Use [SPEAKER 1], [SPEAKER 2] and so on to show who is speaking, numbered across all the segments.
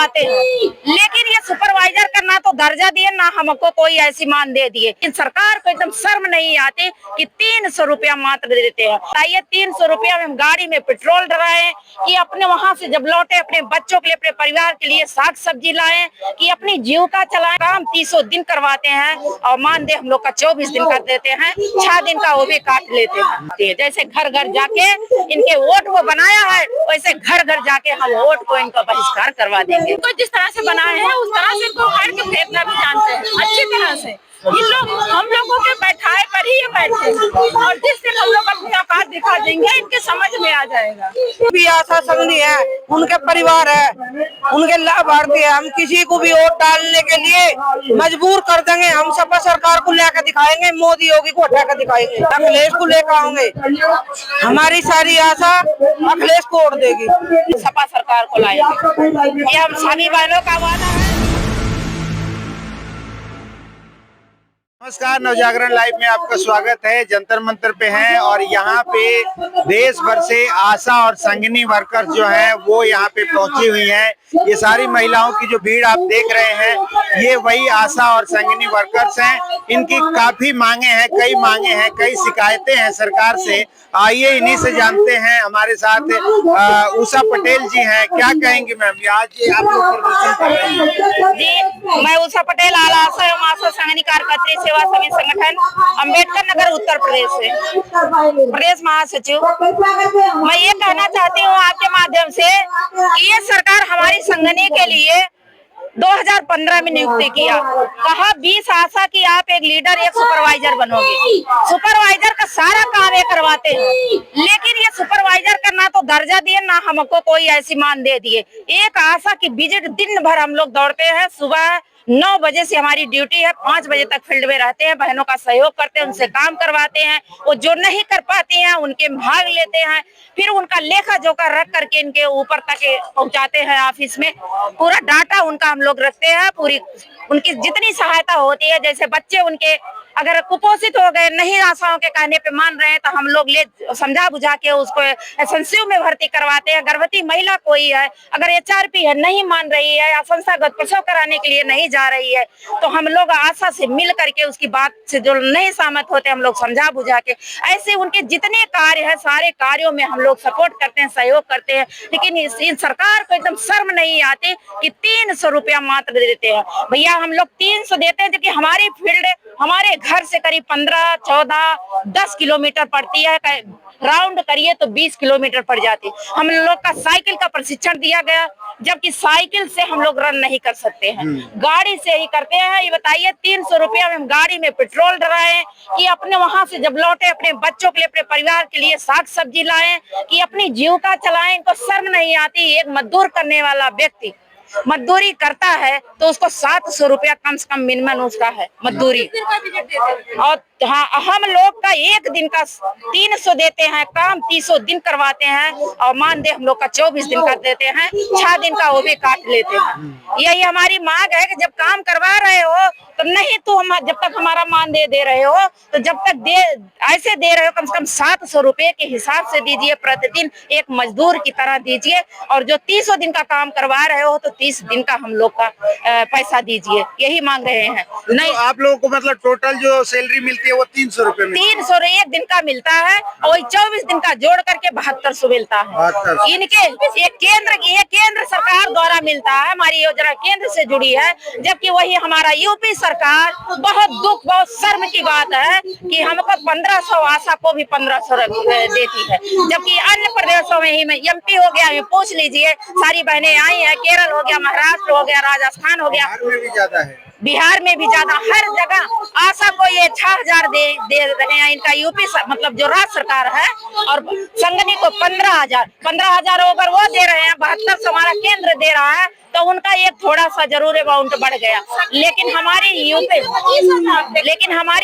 [SPEAKER 1] करवाते हैं, लेकिन ये सुपरवाइजर का ना तो दर्जा दिए ना हमको कोई ऐसी मान दे दिए। इन सरकार को एकदम शर्म नहीं आती कि 300 रुपया मात्र देते हैं। बताइए 300 रुपया में हम गाड़ी में पेट्रोल डलाएं कि अपने वहाँ से जब लौटे अपने बच्चों के लिए अपने परिवार के लिए साग सब्जी लाएं कि अपनी जीविका चलाएं। काम 300 दिन करवाते हैं और मानदेय हम लोग का 24 दिन का देते हैं, 6 दिन का वो भी काट लेते हैं। जैसे घर घर जाके इनके वोट को बनाया है वैसे घर घर जाके हम वोट को इनका बहिष्कार करवा देंगे।
[SPEAKER 2] तो जिस तरह से बनाए हैं उस तरह से इनको उखाड़ के फेंकना भी जानते हैं अच्छी तरह से। इन लोग हम लोगों के बैठाए पर ही ये बैठे और जिस दिन हम लोग अपनी औकात दिखा देंगे इनके समझ में आ जाएगा।
[SPEAKER 3] भी आशा संघनी है, उनके परिवार है, उनके लाभार्थी है। हम किसी को भी वोट डालने के लिए मजबूर कर देंगे। हम सपा सरकार को लेकर दिखाएंगे, मोदी योगी को हटा कर दिखाएंगे, अखिलेश को लेकर आएंगे। हमारी सारी आशा अखिलेश को वोट देगी,
[SPEAKER 1] सपा सरकार को लाएंगे। ये हम सभी बहनों का वादा है।
[SPEAKER 4] नमस्कार, नवजागरण लाइव में आपका स्वागत है। जंतर मंतर पे हैं और यहाँ पे देश भर से आशा और संगिनी वर्कर्स जो हैं वो यहाँ पे पहुंची हुई हैं। ये सारी महिलाओं की जो भीड़ आप देख रहे हैं ये वही आशा और संगिनी वर्कर्स हैं। इनकी काफी मांगे हैं, कई मांगे हैं, कई शिकायतें हैं सरकार से। आइए इन्हीं से जानते हैं। हमारे साथ उषा पटेल जी हैं। क्या कहेंगी मैम, आज आप लोग प्रदर्शन कर रहे हैं?
[SPEAKER 1] जी, मैं उषा पटेल आला आशा एवं आशा संघनी कार्यकर्त्री सेवा समिति संगठन अम्बेडकर नगर उत्तर प्रदेश से प्रदेश महासचिव। मैं ये कहना चाहती हूँ आपके माध्यम से कि ये सरकार हमारी संगठन के लिए 2015 में नियुक्ति किया, कहा 20 आशा की आप एक लीडर एक सुपरवाइजर बनोगे। सुपरवाइजर का सारा काम ये करवाते हैं, लेकिन ये सुपरवाइजर का ना तो दर्जा दिए ना हमको कोई ऐसी मान दे दिए। एक आशा की विजिट दिन भर हम लोग दौड़ते हैं। सुबह 9 बजे से हमारी ड्यूटी है, 5 बजे तक फील्ड में रहते हैं, बहनों का सहयोग करते हैं, उनसे काम करवाते हैं। वो जो नहीं कर पाती हैं उनके भाग लेते हैं, फिर उनका लेखा जोखा रख करके इनके ऊपर तक पहुंचाते हैं ऑफिस में। पूरा डाटा उनका हम लोग रखते हैं, पूरी उनकी जितनी सहायता होती है। जैसे बच्चे उनके अगर कुपोषित हो गए, नहीं आशाओं के कहने पे मान रहे हैं तो हम लोग ले समझा बुझा के उसको एसएनसीयू में भर्ती करवाते हैं। गर्भवती महिला कोई है अगर एचआरपी है, नहीं मान रही है या संस्थागत प्रसव कराने के लिए नहीं जा रही है तो हम लोग आशा से मिल करके उसकी बात से जो नहीं सहमत होते हम लोग समझा बुझा के, ऐसे उनके जितने कार्य है सारे कार्यों में हम लोग सपोर्ट करते हैं, सहयोग करते हैं। लेकिन इस सरकार को एकदम शर्म नहीं आती कि 300 रुपया मात्र देते हैं। भैया हम लोग 300 देते हैं जबकि हमारी फील्ड हमारे घर से करीब 15, 14, 10 किलोमीटर पड़ती है। राउंड करिए तो 20 किलोमीटर पड़ जाती। हम लोग का साइकिल का प्रशिक्षण दिया गया, जबकि साइकिल से हम लोग रन नहीं कर सकते हैं, गाड़ी से ही करते हैं। ये बताइए 300 रुपया में हम गाड़ी में पेट्रोल डलाएं कि अपने वहां से जब लौटे अपने बच्चों के लिए अपने परिवार के लिए साग सब्जी लाएं कि अपनी जीविका चलाएं। इनको शर्म नहीं आती। एक मजदूर करने वाला व्यक्ति मजदूरी करता है तो उसको 700 रुपया कम से कम मिनिमम उसका है मजदूरी। और हाँ, हम लोग का एक दिन का 300 देते हैं, काम 300 दिन करवाते हैं और मानदेय हम लोग का 24 दिन का देते हैं, 6 दिन का वो भी काट लेते हैं। यही हमारी मांग है कि जब काम करवा रहे हो तो नहीं तो हम जब तक हमारा मानदेय दे रहे हो तो जब तक ऐसे दे रहे हो कम से कम 700 रुपए के हिसाब से दीजिए, प्रतिदिन एक मजदूर की तरह दीजिए। और जो 300 दिन का काम करवा रहे हो तो 30 दिन का हम लोग का पैसा दीजिए, यही मांग रहे हैं। नहीं
[SPEAKER 4] तो आप लोगों को मतलब टोटल जो सैलरी मिलती है वो 300 रुपए में
[SPEAKER 1] 300 एक दिन का मिलता है और वही 24 दिन का जोड़ करके 7200 मिलता है। इनके ये केंद्र सरकार द्वारा मिलता है, हमारी योजना केंद्र से जुड़ी है। जबकि वही हमारा यूपी सरकार, बहुत दुख बहुत शर्म की बात है कि हमको 1500 आशा को भी 1500 देती है, जबकि अन्य प्रदेशों में ही एमपी हो गया, पूछ लीजिए सारी बहनें आई है, केरल हो गया, महाराष्ट्र हो गया, राजस्थान हो गया,
[SPEAKER 4] बिहार में भी ज्यादा है,
[SPEAKER 1] बिहार में भी ज्यादा, हर जगह आशा को ये 6000 दे रहे हैं। इनका यूपी मतलब जो राज्य सरकार है और संगठन को 15,000 होकर वो दे रहे हैं, 7200 हमारा केंद्र दे रहा है तो उनका एक थोड़ा सा जरूर अमाउंट बढ़ गया। लेकिन हमारी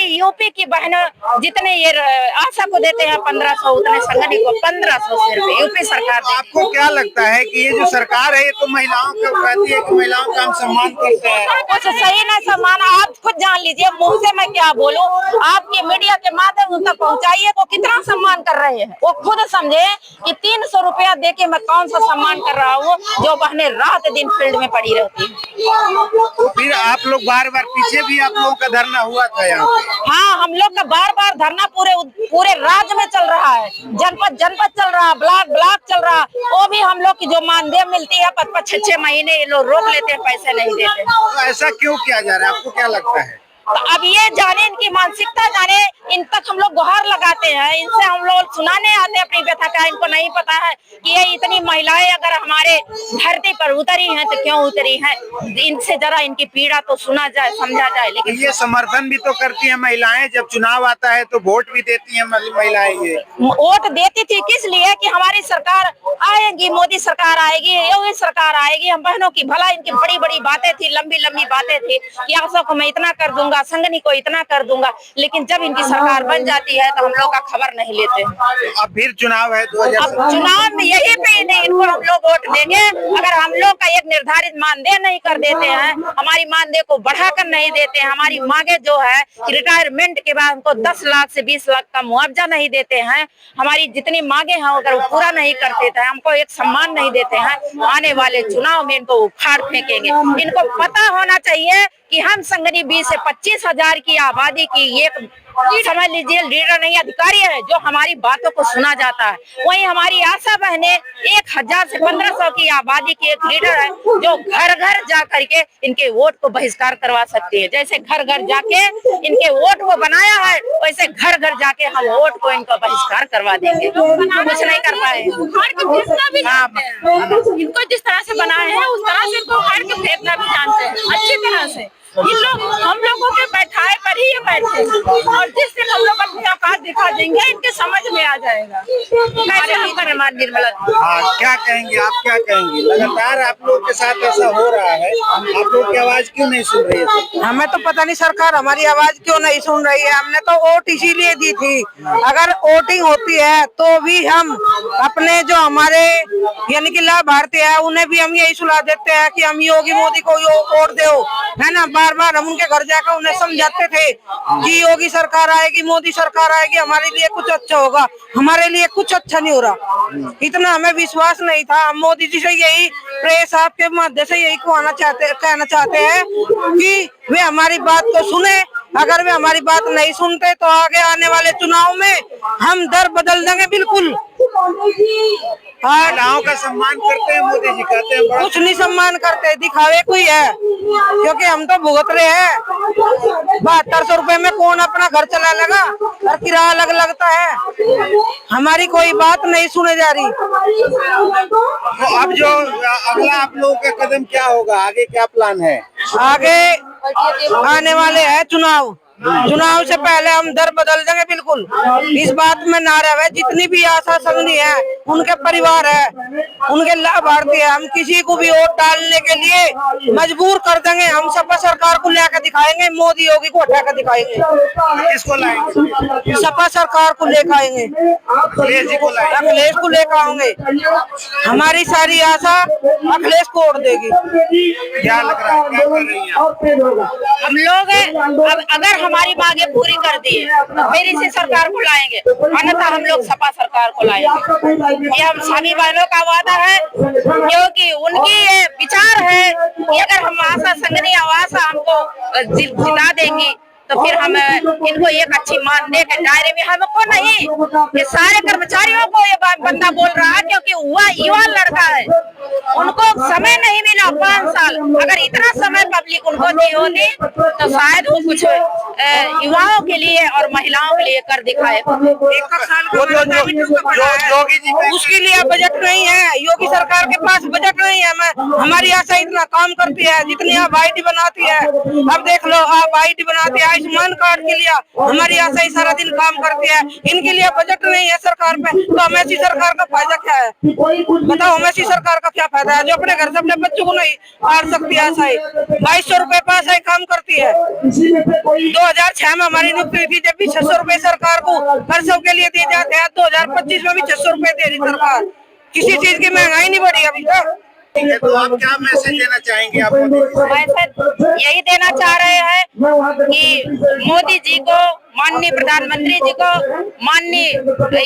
[SPEAKER 1] यूपी की बहनों जितने ये आशा को देते हैं 1500 उतने संगठन को 1500 रुपए यूपी सरकार।
[SPEAKER 4] आपको क्या लगता है कि ये जो सरकार है ये तो महिलाओं को कहती है कि महिलाओं का हम सम्मान करते हैं,
[SPEAKER 1] कुछ सही नहीं सम्मान? आप खुद जान लीजिए, मुंह से मैं क्या बोलूं, आपके मीडिया के माध्यम तक पहुंचाइए वो कितना सम्मान कर रहे हैं। वो खुद समझे कि 300 रुपया दे के मैं कौन सा सम्मान कर रहा हूँ। जो बहने रात दिन फील्ड में पड़ी रहती हूँ।
[SPEAKER 4] तो फिर आप लोग बार बार पीछे भी आप लोगों का धरना हुआ था यहाँ पे?
[SPEAKER 1] हाँ, हम लोग का बार बार धरना पूरे राज्य में चल रहा है, जनपद जनपद चल रहा, ब्लॉक ब्लॉक चल रहा। वो भी हम लोग की जो मानदेय मिलती है 5-6 महीने ये लोग रोक लेते हैं, पैसे नहीं देते।
[SPEAKER 4] तो ऐसा क्यों किया जा रहा है, आपको क्या लगता है?
[SPEAKER 1] तो अब ये जाने इनकी मानसिकता जाने, इन तक हम लोग गुहार लगाते हैं, इनसे हम लोग सुनाने आते हैं अपनी व्यथा का। इनको नहीं पता है कि ये इतनी महिलाएं अगर हमारे धरती पर उतरी हैं तो क्यों उतरी हैं। इनसे जरा इनकी पीड़ा तो सुना जाए, समझा जाए। लेकिन
[SPEAKER 4] ये समर्थन भी तो करती हैं महिलाएं, जब चुनाव आता है तो वोट भी देती हैं महिलाएं। ये
[SPEAKER 1] वोट देती थी किस लिए कि हमारी सरकार आएगी, मोदी सरकार आएगी, योगी सरकार आएगी, हम बहनों की भला। इनकी बड़ी बड़ी बातें थी, लंबी लंबी बातें थी कि आशा को मैं इतना कर दूंगा, संगनी को इतना कर दूंगा। लेकिन जब इनकी सरकार बन जाती है तो हम लोग का खबर नहीं लेते।
[SPEAKER 4] अब फिर चुनाव है
[SPEAKER 1] अब चुनाव में यही पे नहीं इनको हम लोग वोट देंगे अगर हम लोग का एक निर्धारित मानदेय नहीं कर देते हैं, हमारी मानदेय को बढ़ाकर नहीं देते हैं, हमारी मांगे जो है रिटायरमेंट के बाद हमको 10 लाख से 20 लाख का मुआवजा नहीं देते हैं, हमारी जितनी मांगे हैं अगर वो पूरा नहीं करते थे, हमको एक सम्मान नहीं देते हैं, आने वाले चुनाव में इनको उखाड़ फेंकेंगे। इनको पता होना चाहिए कि हम संगनी 20 से 25 हजार की आबादी की एक समझ लीजिए लीडर नहीं अधिकारी है जो हमारी बातों को सुना जाता है। वहीं हमारी आशा बहने 1000 से 1500 की आबादी की एक लीडर है जो घर घर जा करके इनके वोट को बहिष्कार करवा सकती है। जैसे घर घर जाके इनके वोट को बनाया है वैसे घर घर जाके हम वोट को इनको बहिष्कार करवा देंगे। कुछ नहीं कर पाए।
[SPEAKER 2] इनको जिस तरह से बनाए हैं उस तरह से इनको उखाड़ के फेंकना भी जानते हैं अच्छी तरह से। इन लोग हम लोगों के बैठाए पर ही ये बैठे और जिस दिन हम लोग अपनी औकात दिखा देंगे इनके समझ में आ जाएगा कैसे हम करें। निर्मला
[SPEAKER 4] हाँ, क्या कहेंगे आप, क्या कहेंगे? लगातार आप लोग के साथ ऐसा हो रहा है, आप लोग की आवाज क्यों नहीं सुन रही है?
[SPEAKER 3] हमें तो पता नहीं सरकार हमारी आवाज क्यों नहीं सुन रही है। हमने तो वोट इसीलिए दी थी, अगर वोटिंग होती है तो भी हम अपने जो हमारे यानी कि लाभार्थी है उन्हें भी हम यही सलाह देते हैं कि हम योगी मोदी को वोट दो, है ना। बार बार हम उनके घर जाकर उन्हें समझाते थे कि योगी सरकार आएगी, मोदी सरकार आएगी, हमारे लिए कुछ अच्छा होगा। हमारे लिए कुछ अच्छा नहीं हो रहा, इतना हमें विश्वास नहीं था। हम मोदी जी से यही प्रेस आपके माध्यम से यही कहना चाहते हैं कि वे हमारी बात को सुने। अगर वे हमारी बात नहीं सुनते तो आगे आने वाले चुनाव में हम दर बदल देंगे बिल्कुल।
[SPEAKER 4] महिलाओं का सम्मान करते हैं मोदी जी, कहते हैं
[SPEAKER 3] कुछ नहीं सम्मान करते, दिखावे कोई है, क्योंकि हम तो भुगत रहे हैं। 7200 रुपए में कौन अपना घर चला लगा और किराया अलग लगता है। हमारी कोई बात नहीं सुने जा रही।
[SPEAKER 4] तो अब जो अगला आप लोगों का कदम क्या होगा, आगे क्या प्लान है?
[SPEAKER 3] आगे आने वाले है चुनाव, चुनाव से पहले हम दर बदल देंगे बिल्कुल। इस बात में ना रहे, जितनी भी आशा संगनी है उनके परिवार है, उनके लाभार्थी है, हम किसी को भी वोट डालने के लिए मजबूर कर देंगे। हम सपा सरकार को लेकर दिखाएंगे, मोदी योगी को हटा कर दिखाएंगे।
[SPEAKER 4] किसको लाएंगे?
[SPEAKER 3] सपा सरकार को लेकर आएंगे,
[SPEAKER 4] अखिलेश जी को लाएंगे,
[SPEAKER 3] अखिलेश को लेकर आएंगे। हमारी सारी आशा अखिलेश को वोट देगी।
[SPEAKER 4] क्या लग रहा है, क्या कर रही हैं आप?
[SPEAKER 1] हम लोग अब अगर हमारी मांगे पूरी कर दी तो फिर इसी सरकार को लाएंगे, अन्यथा हम लोग सपा सरकार को लाएंगे। ये हम सभी बहनों का वादा है, क्योंकि उनकी ये विचार है कि अगर हम आशा संगनी आवाज हमको जिता देंगी तो फिर हम इनको एक अच्छी मानदेय के दायरे में, हमको नहीं ये सारे कर्मचारियों को ये बंदा बोल रहा है, क्योंकि वह युवा लड़का है, उनको समय नहीं मिला 5 साल। अगर इतना समय पब्लिक उनको दी होती तो शायद वो कुछ युवाओं के लिए और महिलाओं के लिए कर दिखाए।
[SPEAKER 4] योगी जी
[SPEAKER 3] उसके लिए बजट नहीं है, योगी सरकार के पास बजट नहीं है। हमारी आशा इतना काम करती है, जितनी आप आईडी बनाती है, अब देख लो आप आईडी बनाती है, आयुष्मान कार्ड के लिए हमारी आशा ही सारा दिन काम करती है। इनके लिए बजट नहीं है सरकार पे, तो हमें ऐसी सरकार का फायदा क्या है? बताओ, हमें ऐसी सरकार का क्या फायदा है जो अपने घर से अपने बच्चों को नहीं पाल सकती है? आशा 2200 रुपए पास है काम करती है। 2006 में हमारी नियुक्ति थी, जब भी 600 रुपए सरकार को हर सब के लिए दिए जाते हैं। 2025 में भी 600 रुपए दे रही सरकार। किसी चीज की महंगाई नहीं बढ़ी अभी तक।
[SPEAKER 4] ठीक है, तो आप क्या मैसेज देना चाहेंगे आप मोदी जी से?
[SPEAKER 1] मैसेज यही देना चाह रहे हैं कि मोदी जी को, माननीय प्रधानमंत्री जी को, माननीय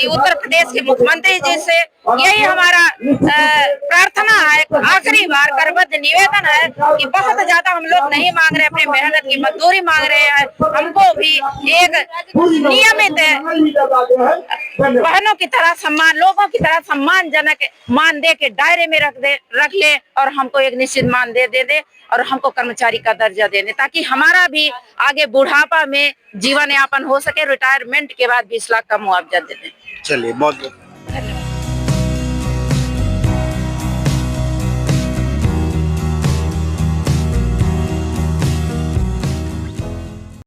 [SPEAKER 1] उत्तर प्रदेश के मुख्यमंत्री जी से यही हमारा प्रार्थना है, आखिरी बार करबद्ध निवेदन है कि बहुत ज्यादा हम लोग नहीं मांग रहे, अपनी मेहनत की मजदूरी मांग रहे हैं, हमको भी एक नियमित बहनों की तरह सम्मान, लोगों की तरह सम्मानजनक मान दे के दायरे में रख ले और हमको एक निश्चित मान दे और हमको कर्मचारी का दर्जा दे दे, ताकि हमारा भी आगे बुढ़ापा में जीवन यापन हो सके, रिटायरमेंट के बाद 20 लाख का मुआवजा दे दें।
[SPEAKER 4] चलिए, बहुत बहुत